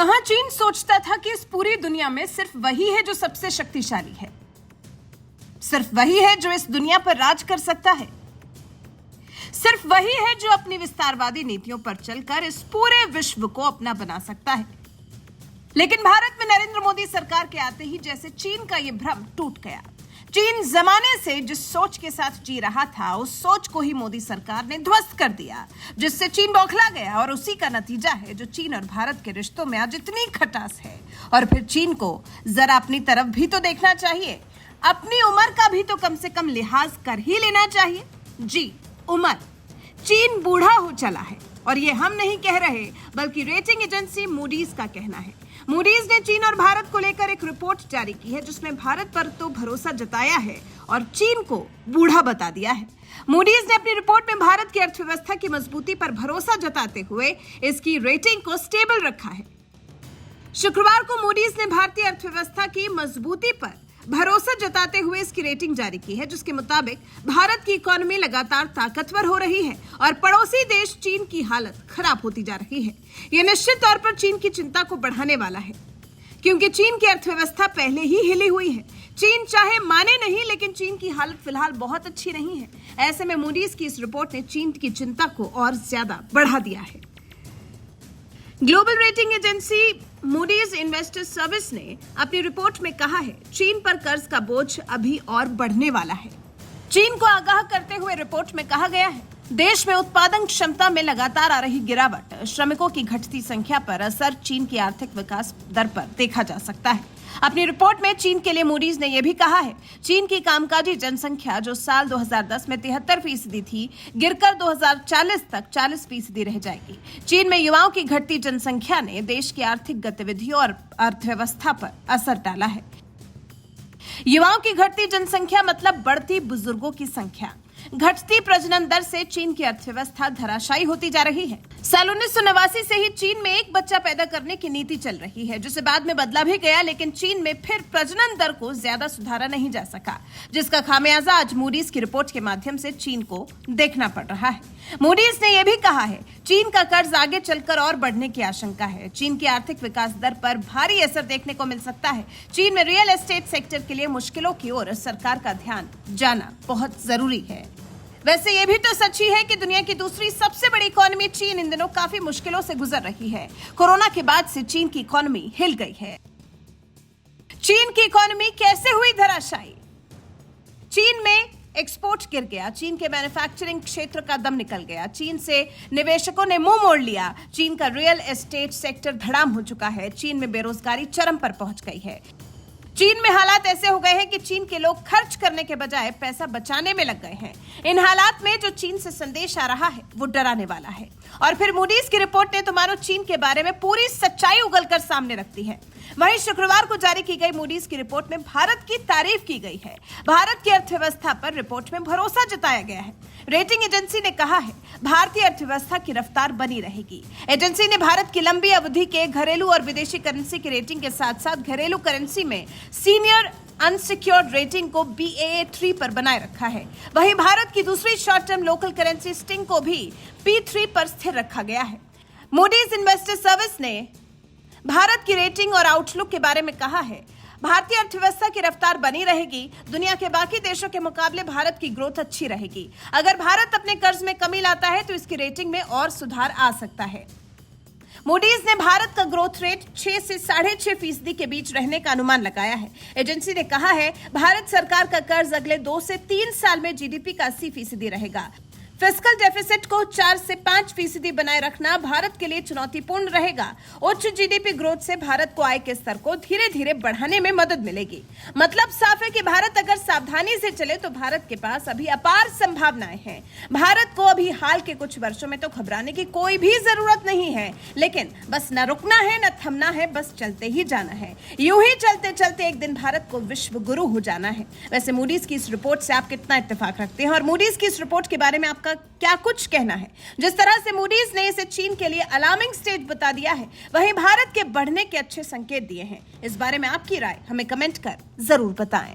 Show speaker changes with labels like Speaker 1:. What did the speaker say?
Speaker 1: कहां चीन सोचता था कि इस पूरी दुनिया में सिर्फ वही है जो सबसे शक्तिशाली है, सिर्फ वही है जो इस दुनिया पर राज कर सकता है, सिर्फ वही है जो अपनी विस्तारवादी नीतियों पर चलकर इस पूरे विश्व को अपना बना सकता है। लेकिन भारत में नरेंद्र मोदी सरकार के आते ही जैसे चीन का यह भ्रम टूट गया। चीन जमाने से जिस सोच के साथ जी रहा था, उस सोच को ही मोदी सरकार ने ध्वस्त कर दिया, जिससे चीन बौखला गया। और उसी का नतीजा है जो चीन और भारत के रिश्तों में आज इतनी खटास है। और फिर चीन को जरा अपनी तरफ भी तो देखना चाहिए, अपनी उम्र का भी तो कम से कम लिहाज कर ही लेना चाहिए। जी, उम्र। चीन बूढ़ा हो चला है, और ये हम नहीं कह रहे बल्कि रेटिंग एजेंसी मूडीज का कहना है। मूडीज ने चीन और भारत को लेकर एक रिपोर्ट जारी की है, जिसमें भारत पर तो भरोसा जताया है और चीन को बूढ़ा बता दिया है। मूडीज ने अपनी रिपोर्ट में भारत की अर्थव्यवस्था की मजबूती पर भरोसा जताते हुए इसकी रेटिंग को स्टेबल रखा है। शुक्रवार को मूडीज ने भारतीय अर्थव्यवस्था की मजबूती पर भरोसा जताते हुए इसकी रेटिंग जारी की है, जिसके मुताबिक भारत की इकोनॉमी लगातार ताकतवर हो रही है और पड़ोसी देश चीन की हालत खराब होती जा रही है। यह निश्चित तौर पर चीन की चिंता को बढ़ाने वाला है, क्योंकि चीन की अर्थव्यवस्था पहले ही हिली हुई है। चीन चाहे माने नहीं, लेकिन चीन की हालत फिलहाल बहुत अच्छी नहीं है। ऐसे में मूडीज की इस रिपोर्ट ने चीन की चिंता को और ज्यादा बढ़ा दिया है। Global rating agency Moody's investor service ने अपनी रिपोर्ट में कहा है, चीन पर कर्ज का बोझ अभी और बढ़ने वाला है। चीन को आगाह करते हुए रिपोर्ट में कहा गया है, देश में उत्पादन क्षमता में लगातार आ रही गिरावट, श्रमिकों की घटती संख्या पर असर चीन की आर्थिक विकास दर पर देखा जा सकता है। अपनी रिपोर्ट में चीन के लिए मूडीज ने यह भी कहा है, चीन की कामकाजी जनसंख्या जो साल 2010 में 73% थी, गिरकर 2040 तक 40% रह जाएगी। चीन में युवाओं की घटती जनसंख्या ने देश की आर्थिक गतिविधियों और अर्थव्यवस्था पर असर डाला है। युवाओं की घटती जनसंख्या मतलब बढ़ती बुजुर्गों की संख्या। घटती प्रजनन दर से चीन की अर्थव्यवस्था धराशायी होती जा रही है। साल 1989 से ही चीन में एक बच्चा पैदा करने की नीति चल रही है, जिसे बाद में बदला भी गया, लेकिन चीन में फिर प्रजनन दर को ज्यादा सुधारा नहीं जा सका, जिसका खामियाजा आज मूडीज की रिपोर्ट के माध्यम से चीन को देखना पड़ रहा है। मूडीज ने यह भी कहा है, चीन का कर्ज आगे चलकर और बढ़ने की आशंका है। चीन की आर्थिक विकास दर पर भारी असर देखने को मिल सकता है। चीन में रियल एस्टेट सेक्टर के लिए मुश्किलों की ओर सरकार का ध्यान जाना बहुत जरूरी है। वैसे ये भी तो सच ही है कि दुनिया की दूसरी सबसे बड़ी इकोनॉमी चीन इन दिनों काफी मुश्किलों से गुजर रही है। कोरोना के बाद से चीन की इकोनॉमी हिल गई है। चीन की इकोनॉमी कैसे हुई धराशायी? चीन में एक्सपोर्ट गिर गया, चीन के मैन्युफैक्चरिंग क्षेत्र का दम निकल गया, चीन से निवेशकों ने मुंह मोड़ लिया, चीन का रियल एस्टेट सेक्टर धड़ाम हो चुका है, चीन में बेरोजगारी चरम पर पहुंच गई है। चीन में हालात ऐसे हो गए हैं कि चीन के लोग खर्च करने के बजाय पैसा बचाने में लग गए हैं। इन हालात में जो चीन से संदेश आ रहा है वो डराने वाला है। और फिर मूडीज की रिपोर्ट ने तुम्हारो चीन के बारे में पूरी सच्चाई उगलकर सामने रखती है। वहीं शुक्रवार को जारी की गई मूडीज की रिपोर्ट में भारत की तारीफ की गई है। भारत की अर्थव्यवस्था पर रिपोर्ट में भरोसा जताया गया है। रेटिंग एजेंसी ने कहा है, भारतीय अर्थव्यवस्था की रफ्तार बनी रहेगी। एजेंसी ने भारत की लंबी अवधि के घरेलू और विदेशी करेंसी की रेटिंग के साथ साथ घरेलू करेंसी में सीनियर अनसिक्योर्ड रेटिंग को Baa3 पर बनाए रखा है। वहीं भारत की दूसरी short term local currency sting को भी P3 पर स्थिर रखा गया है। मूडीज इन्वेस्टर सर्विस ने भारत की रेटिंग और आउटलुक के बारे में कहा है, भारतीय अर्थव्यवस्था की रफ्तार बनी रहेगी। दुनिया के बाकी देशों के मुकाबले भारत की ग्रोथ अच्छी रहेगी। अगर भारत अपने कर्ज में कमी लाता है तो इसकी रेटिंग में और सुधार आ सकता है। मूडीज ने भारत का ग्रोथ रेट 6 से 6.5% के बीच रहने का अनुमान लगाया है। एजेंसी ने कहा है, भारत सरकार का कर्ज अगले 2 से 3 साल में जीडीपी का 80% रहेगा। फिस्कल डेफिसिट को 4 से 5% बनाए रखना भारत के लिए चुनौतीपूर्ण रहेगा। उच्च जीडीपी ग्रोथ से भारत को आय के स्तर को धीरे धीरे बढ़ाने में मदद मिलेगी। मतलब साफ है कि भारत अगर सावधानी से चले तो भारत के पास अभी अपार संभावनाएं हैं। भारत को अभी हाल के कुछ वर्षों में तो घबराने की कोई भी जरूरत नहीं है, लेकिन बस न रुकना है न थमना है, बस चलते ही जाना है। यूं ही चलते चलते एक दिन भारत को विश्व गुरु हो जाना है। वैसे मूडीज की इस रिपोर्ट से आप कितना इत्तेफाक रखते हैं और मूडीज की इस रिपोर्ट के बारे में आपका क्या कुछ कहना है? जिस तरह से मूडीज ने इसे चीन के लिए अलार्मिंग स्टेज बता दिया है, वहीं भारत के बढ़ने के अच्छे संकेत दिए हैं। इस बारे में आपकी राय हमें कमेंट कर जरूर बताएं।